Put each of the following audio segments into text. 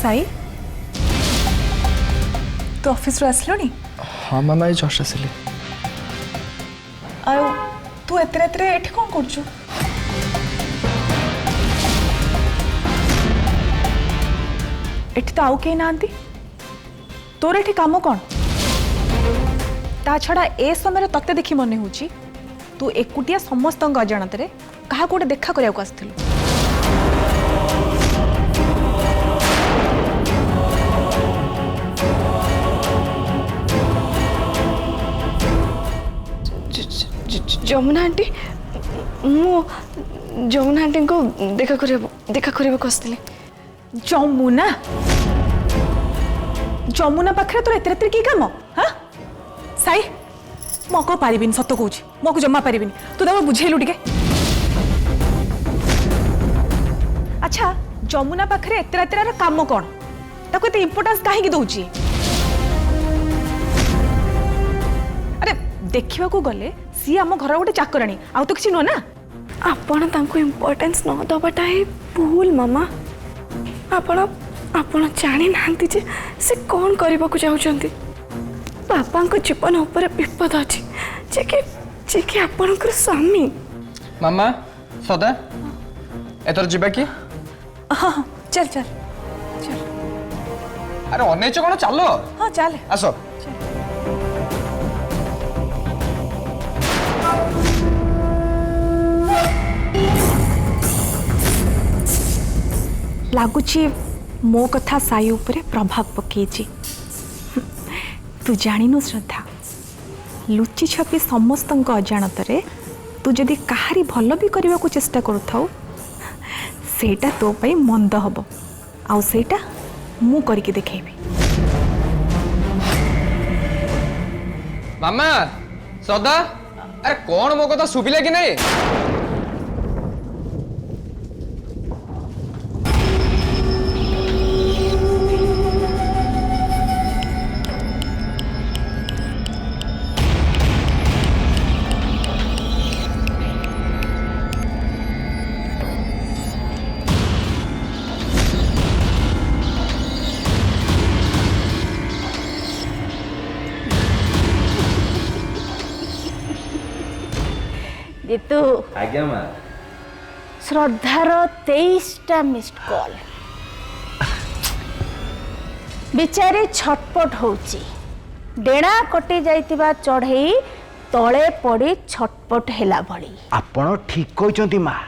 साई तो ऑफिस रो आसलनी? हाँ मामा ये जस्ट आसिली। आयो तू एते रातरे एठी कोन करछु? एठी तो आउ के नांती तोर एठी काम कोन? ता छड़ा ए समय तत्ते देखि मने होची तू एकुटिया समस्त अजाणत रे कहा गोटे देखा करिया को आस्थिलु। जमुना आंटी मु जमुना आंटी को देखा करबा को आस्थिली। जमुना जमुना पाखरे तोर एते रातरे की काम? हां साई मको पारिबिन सत्य कहूची मको जम्मा पारिबिन तू तब बुझेलु टिके। अच्छा जमुना पाखरे एते रातरे काम कोन ताको एते इंपोर्टेंस काहे की दउची? अरे देखिबा को गले सी हम घर गोटे चाकराणी आ तो किछि न ना। आपण तांको इंपोर्टेंस न दबाटा है भूल मामा। आपण जानी नांती जे से कोन करबा को चाहउचंती। बापा को जीवन ऊपर विपद अछि जे कि आपनकर स्वामी। मामा सदा एतर जीवा की? हाँ चल चल चल। अरे अनेच कोन चलो। हाँ चल आसो। लगुची मो कथा साई उपरे प्रभाव पकेची। तू जानिनु श्रद्धा लुचि छपी समस्त अजाणत रे तू जदि काहारी भल भी करने को चेष्टा करुथाउ सेटा तो पई मंद हबो आउ सेटा मु करके देखेबी। मामा सदा अरे कौन मो कथा सुबिला कि नहीं? जीतू आज्ञा मां श्रद्धार 23टा मिस्ड कॉल बिचारी छटपट होची डेणा कटि जाइतिबा चढ़ई तले पड़ी छटपट हेला भली। आपण ठीक कहते मां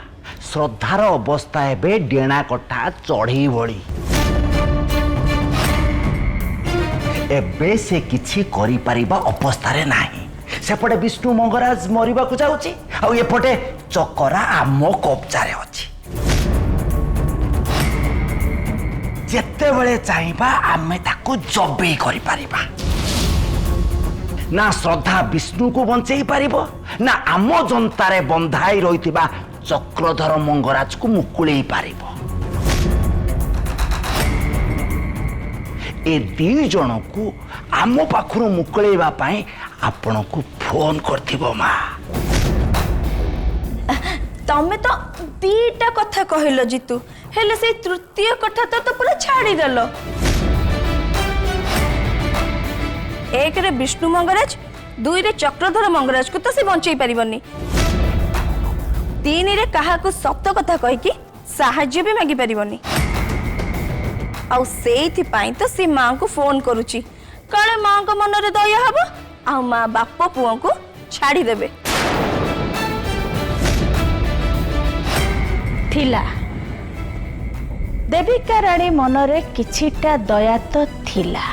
श्रद्धार अवस्था एबे डेणा कटा चढ़ई भली। एबे से किछि करि परिबा अवस्था रे नाही। सेपटे विष्णु मंगराज मरिबा को जाउची आ एपटे चकरा आम कब्जारे अछि। जेते बेले चाहिबा आमे ताको जबे करि परिबा। ना श्रद्धा विष्णु को बंचई पारिबो ना आम जनतारे बंधाई रहितिबा चक्रधर मंगराज को मुकुळेई पारिबो। ए दी जन को आम पाखरु मुकुळेबा पई आपण को फोन करथिबो मा। तमे तो दीटा कथा कहलो जीतू हेले से तृतीय कथा तो पूरा छाड़ी देलो। एक रे विष्णु मंगराज दुई रे चक्रधर मंगराज को तो से बंचई परिबनी। तीन रे कहा को सत्य कथा कहि कि सहाय्य भी मागी परिबनी। आउ सेइथि पई तो से मां को फोन करूची काले मां को मन रे दया हबो आ मां बाप पुओ को छाड़ी देबे। थिला देविका रानी मनरे किछिटा दया तो थिला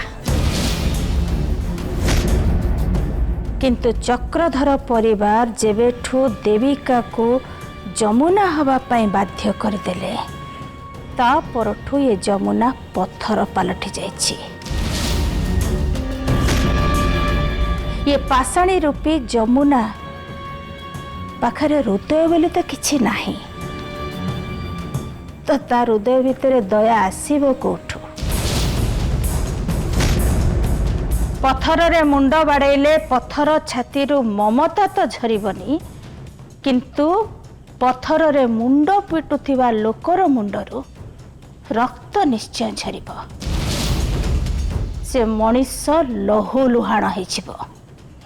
किंतु चक्रधर परिवार जेबेठू देविका को जमुना हवा पाई बाध्य करदेले ता परठू ये जमुना पत्थर पलटि जाइछि। ये पाषाणी रूपी जमुना पाखरे हृदय बोली तो किछि नाही तो ता हृदय भितर दया आसीबो कोठू? पत्थर रे मुंड बाड़ेले पत्थर छाती रु ममता तो झरिबनी किंतु पत्थर रे मुंड पिटुथिबा लोकर मुंडरू रक्त निश्चय झरिब से मनीष लहु लुहाण हो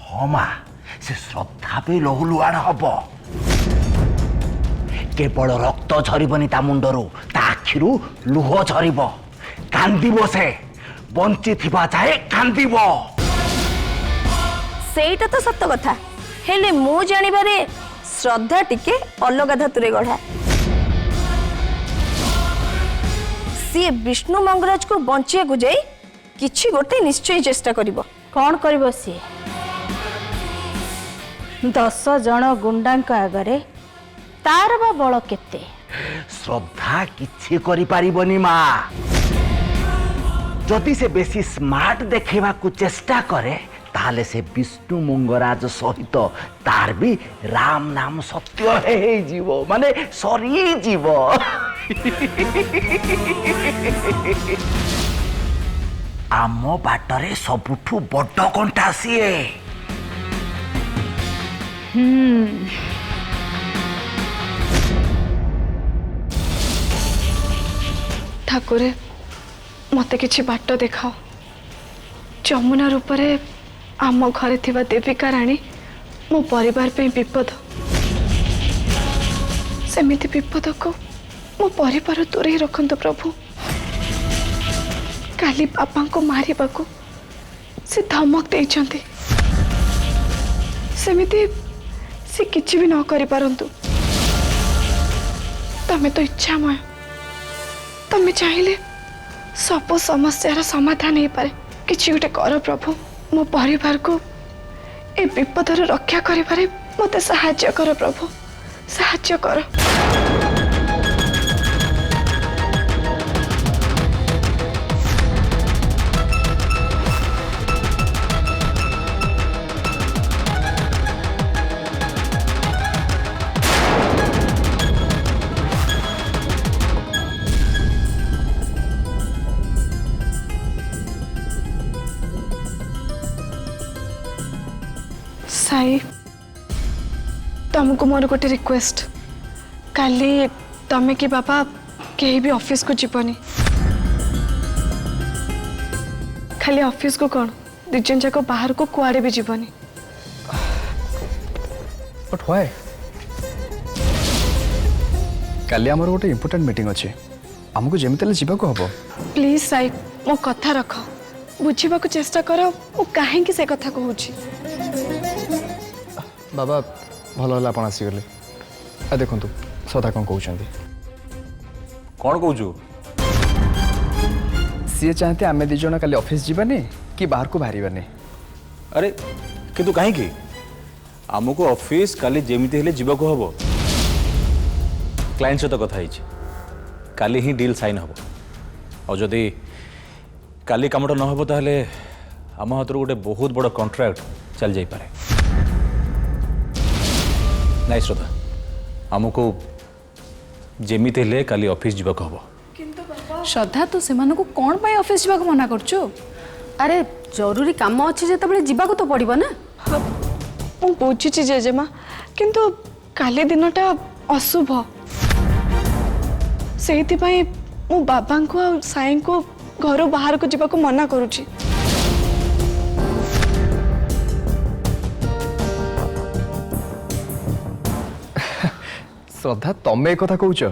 हाँ माँ से श्रद्धा भी लहुलुहाण हब केवल रक्त झरबनी ता मुंडरू ता आखिरू लुह झरिब कांदिब से बंची थिबा जाए कांदिब सेटा तो सत्य कथा हेले मु जानिबारे श्रद्धा टिके अलग धातुरे गढ़ा सी विष्णु मंगराज को बंचिया को जाई किछि गोटे निश्चय चेष्टा करिवो कौन करिवो सी 10 जन गुंडांक आगरे तार बा बल केते श्रद्धा किछि करि पारिबनी माँ जदि से बेसी स्मार्ट देखेबा को चेष्टा करे ताले से विष्णु मंगराज सहित तार भी राम नाम सत्य हे जीवो माने सरी जीवो आम बाटरे सबुठु बड़ कंटा सीए ठाकुरे मते किछि बाट देखाओ जमुना रूपरे आम घरे थिबा देविका रानी मो परिवार पे विपद सेमिति विपद को मो परिवार दूरे रखंतु प्रभु काली बापा को मारिबा को से धमक देइछंती सेमिति से किछि भी न करि पारंतु तमे तो इच्छामय तमे चाहिले सब समस्यार समाधान हो पारे किछि गोटे कर प्रभु मो परिवार को ए विपदर रक्षा करिबारे मते सहाय्य कर प्रभु सहाय्य कर साई तुमको मोर गोटे रिक्वेस्ट काली तमे कि बाबा कहीं भी ऑफिस को जीवनी खाली ऑफिस को कौन दिजन जाक बाहर को कुआड़े भी जीवनी बट व्हाई काली आमर गोटे इंपोर्टेंट मीटिंग अच्छे आमको जेमिति जीवा को हबो प्लीज साई मो कथा रख बुझीबा को चेष्टा कर मु काहे से कथा कहूची बाबा भल है आप आसीगले आ देखु सदा कौन कहते कौन कहूँ सी चाहते आम दिज काली ऑफिस जीवानी कि बाहर को बाहर अरे किंतु कहीं आमको ऑफिस काली जेमिति हेले जीवाको हबो क्लाइंट सहित कथा होइछि काली ही डील साइन हबो और जदि काली कामटा न हबो ताहले आम हाथ गोटे बहुत बड़ कॉन्ट्रैक्ट चल जाई पारे नाइ श्रद्धा आमको जेमिति हेले काली ऑफिस जीवाको हबो श्रद्धा तो सेमानकु कौन पाई ऑफिस जावाक मना करछु अरे जरूरी काम अच्छे जिते जीवाक तो पड़ो ना मु बुझुची जेजेमा किंतु काली दिनटा अशुभ सेहितिपाई मु बाबा को आ साई को घर बाहर को जीवाक मना करूची श्रद्धा तमें एक कथा कहूच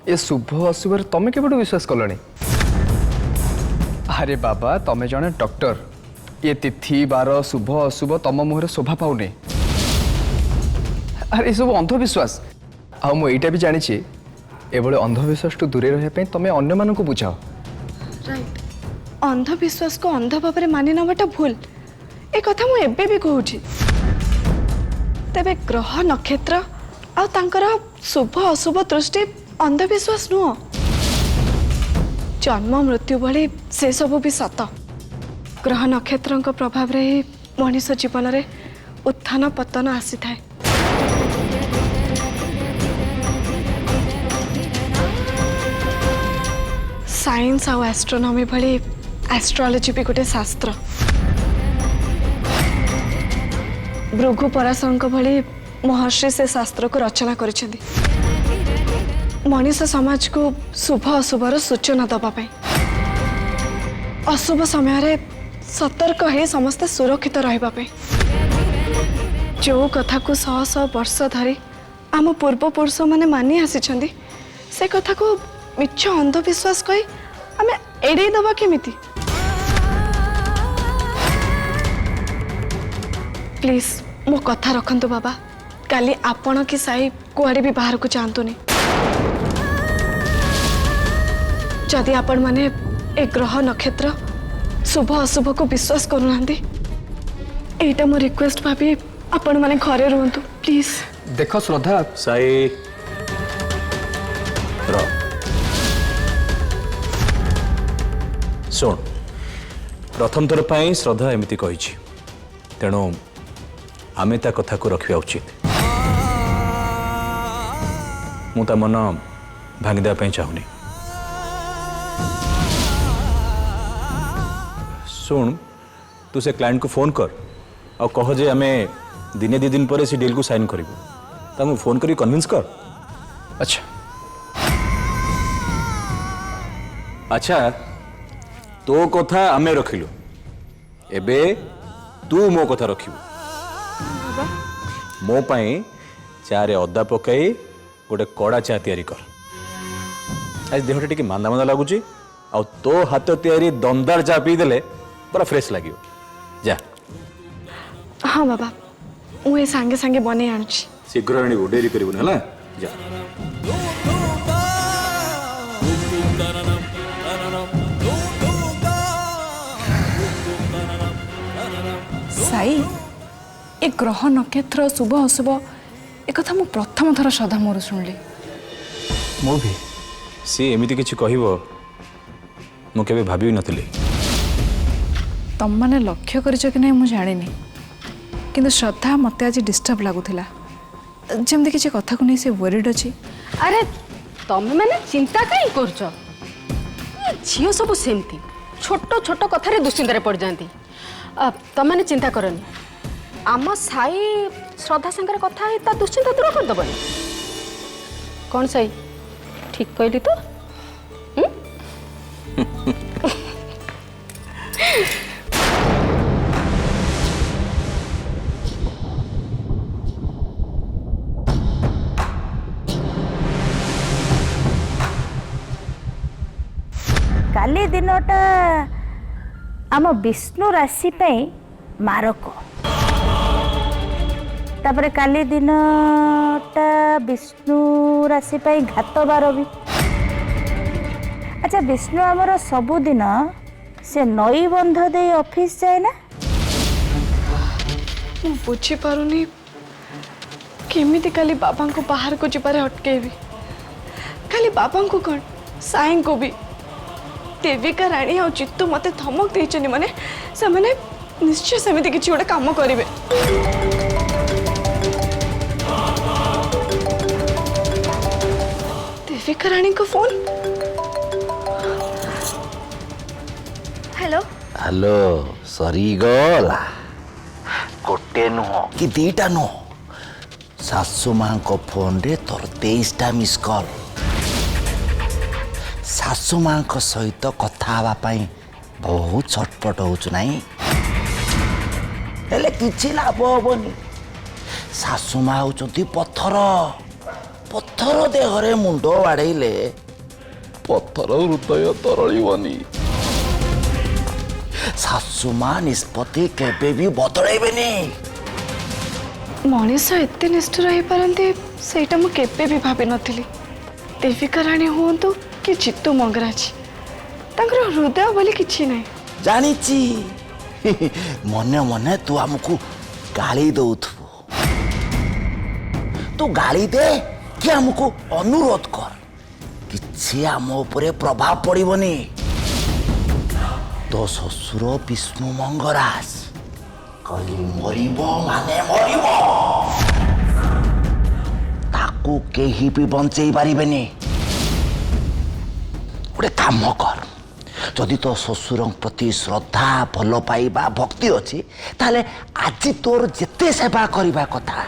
ए शुभ अशुभ तमें केबेठु विश्वास कलनी अरे बाबा तमें जने डॉक्टर ये तिथि बार शुभ अशुभ तम मुहर शोभा पाऊनी अरे सब अंधविश्वास आ मु एटा भी जानी एभले अंधविश्वास टू दूरे रहे तमें अन्य मानक बुझाओ राइट अंधविश्वास को अंध भाव मानि नबाटा भूल ए कथा मु एबे भी कहूची तेबे ग्रह नक्षत्र आ तांकर शुभ अशुभ दृष्टि अंधविश्वास नुह जन्म मृत्यु भली से सब भी सत ग्रह नक्षत्र प्रभाव रे ही मनीष जीवन रे उत्थान पतन आसी थाए साइंस आ एस्ट्रोनॉमी भली एस्ट्रोलॉजी भी गोटे शास्त्र भृगु पराशरଙ୍କ भली महर्षि से शास्त्र को रचना करिसेंती मनीष समाज को शुभ अशुभर सूचना दवाई अशुभ समय सतर्क है समस्ते सुरक्षित रही जो कथा को शह शह वर्ष धरी आम पूर्वपुरुष मैंने मानि आसी से कथा को मिछ अंधविश्वास कही आम एड़े दबा केमिति प्लीज मो कथा रखंतु बाबा काली आपण की साई कुआड़े भी बाहर को जातुनि जदि आपण माने ए ग्रह नक्षत्र शुभ अशुभ को विश्वास करूना एटा मो रिक्वेस्ट भाभी आपण माने घरे रुहंतु प्लीज देख श्रद्धा साई र शुण प्रथम थर पर श्रद्धा एमती कही तेणु आमे ता कथा को रखा उचित मु ता मन भांगीदेवा चाहूनी शुण तू से क्लाइंट को फोन कर और कह जे आमे दिने दी दिन पर से डील को साइन करूँ फोन करी कन्विंस कर। अच्छा अच्छा तो कथा आमे रखिलु एबे तू मो कथा रखिबु मो पाई चारे अदा पकाई गोटे कड़ा चा तैयारी कर आज देहटा टिके मांदा मांदा लगुच आ तो हाथ तैयारी दमदार चा पी देले पूरा फ्रेश लगे जा। हाँ बाबा मुझे सांगे सांगे बने आनुची शीघ्र आनिबु डेरी करिबु ना जा। साई ए ग्रह नक्षत्र शुभ अशुभ एक कथा मु प्रथम थर श्रद्धा मोर शुणली मो भी सी एमिति किछि कहिबो मु केबे भाबी नथिली तुम मैंने लक्ष्य कर कि नहीं मुझे जानी किंतु श्रद्धा मत आज डिस्टर्ब लगुला जमती किसी कथा को नहीं से वरीड अच्छी अरे तमें मैंने चिंता कहीं कर झील सब सेमती छोट छोट कथार दुश्चिंतार पड़ जाती तमें चिंता करनी आम साई श्रद्धा सागर कथा ता दुश्चिंता दूर करदेबनी कौन साई ठीक कहली तो काली दिनटा आम विष्णु राशि पे मारक तापरे काली दिनटा विष्णु राशि पे घात बार भी। अच्छा विष्णु आमर सबुदिन से नई बंध दे ऑफिस जाए ना बुझी पारुनी केमिति काली बाबा को बाहर को जिबारे अटकेबी खाली बाबा को कौन साई को भी देविका राणी आ चित्तू मते धमक देचनी माने से माने निश्चय सेमिति किछि गोटे काम करिवे। देविका राणी को फोन हेलो हेलो सरी गला गोटे नुह कि दीटा नुह सासु मां को फोन रे तोर 23टा मिस कॉल सासु मां को सहित कथा हवा पाई बहुत छटपट होचु नाही हेले किछि लाभ होबनी सासु मां होचंती पत्थर पत्थर देहरे मुंडो बाड़ेले पत्थर हृदय तरळिबनी सासु मां निष्पत्ति केबे भी बदलैबेनी मनीष एते निष्ठुर रही पारंती सेटा मु केबे भी भाबी नथिली देविका राणी हुंतु कि चित्तू मंगराज तांकर हृदय बोली किछि नै जानिची मने मने तू हमको गाली दउथु तू गाली दे कि हमको अनुरोध कर किछि हम ऊपर प्रभाव पड़िबनी तो ससुर विष्णु मंगराज कली मरिबो माने मरिबो ताकू केही भी बंचेई पारिबेनी गोटे काम कर जदि तो ससुर प्रति श्रद्धा भल पाइबा भक्ति अच्छी ताले आज तोर जेते सेवा करबा कथा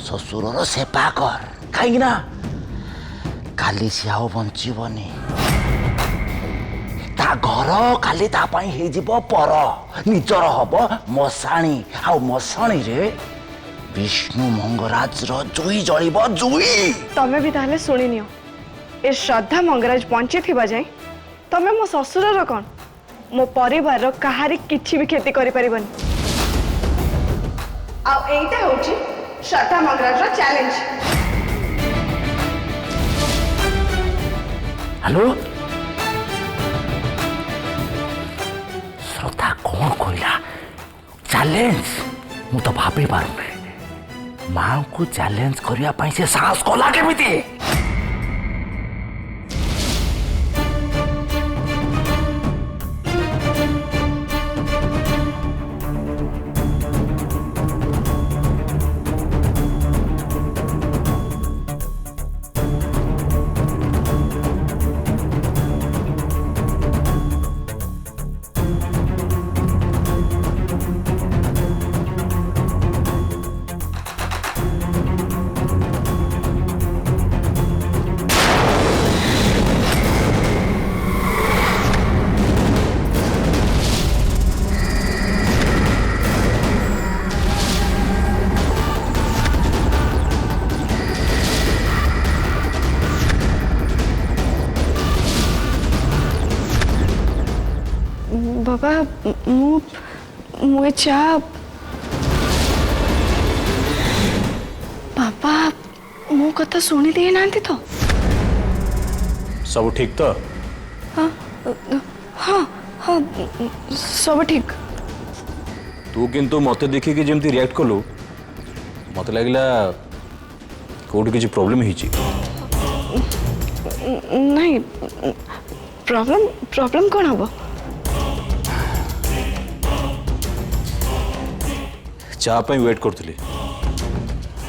ससुरर सेवा कर कहीं काली सी आउ बंचीबनी ता घर खाली ता पाई हे जीवो पर निजर हब मशाणी आउ मशाणी रे विष्णु मंगराज रो जुई जळिबो जुई। तमे भी ताहले सुनी नियो ए श्रद्धा मंगराज बंची थिबा जाय तमे मो ससुर रो कोन मो परिवार रो कहारी किछि भी खेती करि परिबनी। आ एटा होची श्रद्धा मंगराज रो चैलेंज। हेलो श्रद्धा कौन कहला चैलेंज मु तो भाभी पारुनी माँ को चैलेंज करिया पाई से साहस कला केमिति। बाबा मुझे चा बाबा मो कथा सुनी दे ना तो सब ठीक तो हाँ हाँ हाँ सब ठीक। तू किंतु मते देखि कि जेमती रिएक्ट कलु मते लागला कोड किछि प्रॉब्लम हिची। नहीं प्रॉब्लम प्रॉब्लम कौन हबो चा पे वेट करथली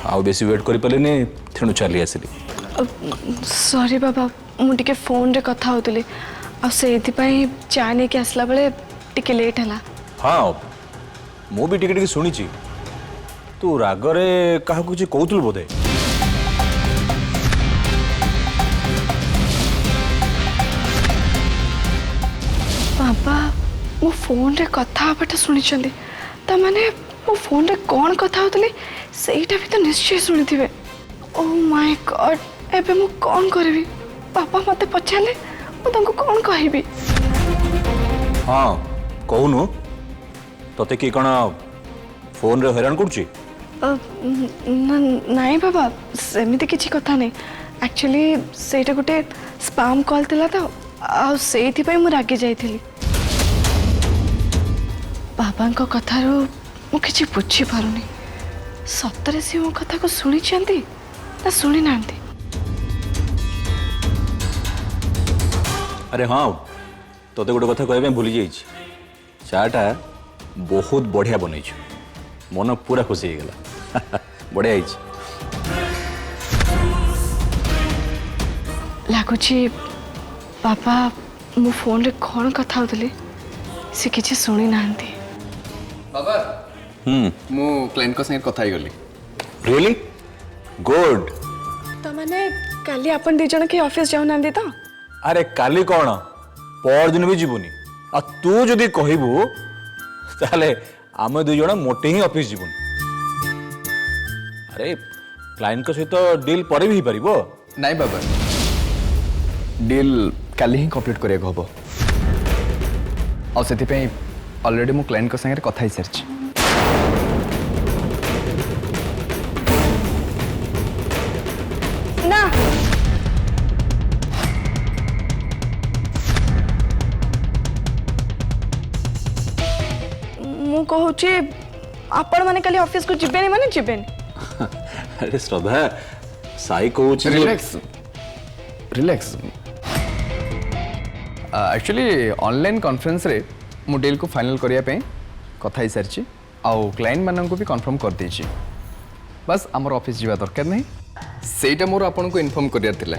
आउ बेसी वेट करि पलेनी तेणु चली आसली। सॉरी बाबा मुझे फोन रे कथा होतली आ सेति पई चा ने के आसला बेले टिके लेट हला। हाँ मु भी टिके टिके सुनिची तू रागरे काहा कुछ कहतलु बोधे। बाबा मो फोन रे कथा बाटा सुनिचंदी ता माने मो फोन रे कौन कथा होतली सेटा भी तो निश्चय सुनिथिबे। ओ माय गॉड एबे मु कौन करबी पापा मते पछाले मु तंको कौन कहबी। हाँ कहूनु तते कि कण फोन रे हैरान करछि। नहीं बाबा सेमिति किछि कथा नहीं एक्चुअली सेटा गोटे स्पैम कॉल थिला तो आ सेति पई मु रागी जाइथिली। बाबांको कथारो मु किछि बुझी पारुनी सतरे से मो कथा को सुनी चंती ना सुनी नांती। अरे हाँ तोते गोटे कथा कहबे भूली जाइछि चाटा बहुत बढ़िया बनैछु मन पूरा खुशी हो गला बढ़िया आइछि। लागुची बाबा मो फोन रे कौन कथा होतली से किछि सुनी नांती। बाबा मु क्लाइंट को संगे कथा ही गली। Really good. तो माने काली अपन दी जण के ऑफिस जाउ नांदी तो अरे काली कौन पर दिन भी जीवनी आ तू जदि कहबू ताले आम दुई जण मोटे ही ऑफिस जीवन। अरे क्लाइंट सहित डील पर भी पारिबो। नहीं बाबा डील काली ही कंप्लीट करिया हबो आ सेति पे ऑलरेडी मु क्लाइंट को संगे कथा ही सरछि। ना मु कहूची आपण माने काली ऑफिस को जिबेनी माने जिबेनी। अरे श्रद्धा साई कहूची relax relax actually online conference रे मु डील को फाइनल करिया पे कथा ही सरछि आउ क्लाइंट मानन को भी कंफर्म कर देछि बस हमर ऑफिस जीवा दरकार नहीं सेटा मोर आपन को इन्फॉर्म करियार थिला।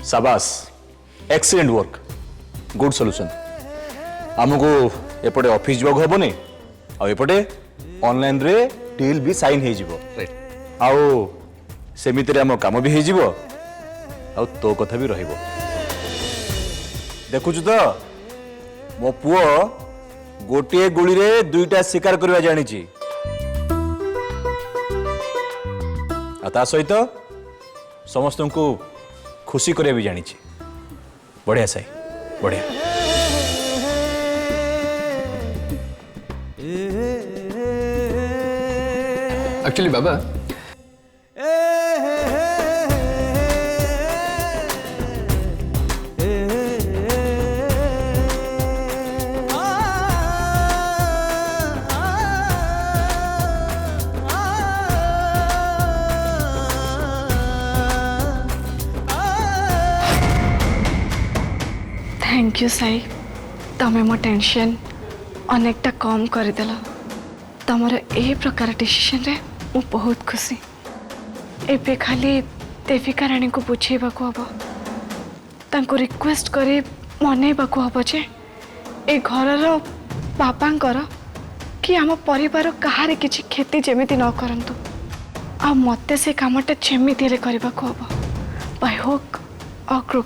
शाबाश एक्सीलेंट वर्क गुड सॉल्यूशन। आमको एपटे ऑफिस जावाक हेनी आउ एपटे ऑनलाइन रे डील भी साइन हो जिवो राइट आउ सेमिति आम काम भी हो जिवो आउ तो कथा भी रहिबो देखुछु तो मो पुओ गोटे गुली रे दुईटा शिकार करवा जानिची ता सहित समस्त को खुशी करवा भी जानिची बढ़िया साई बढ़िया actually Baba thank you Sai तमें मो टेंशन अनेकटा कम करदेल तमर ए प्रकार डिसीजन रे मु बहुत खुशी एबे खाली देविका रानी को बुझेबा को हबो तांको रिक्वेस्ट करे मनेबा को हबो जे ए घरर बापांकर कि आम परिवार कहारे किछि खेती जेमिति न करंतु आ मते से कामटा जेमिति ले करबा को हबो बाय हुक और क्रुक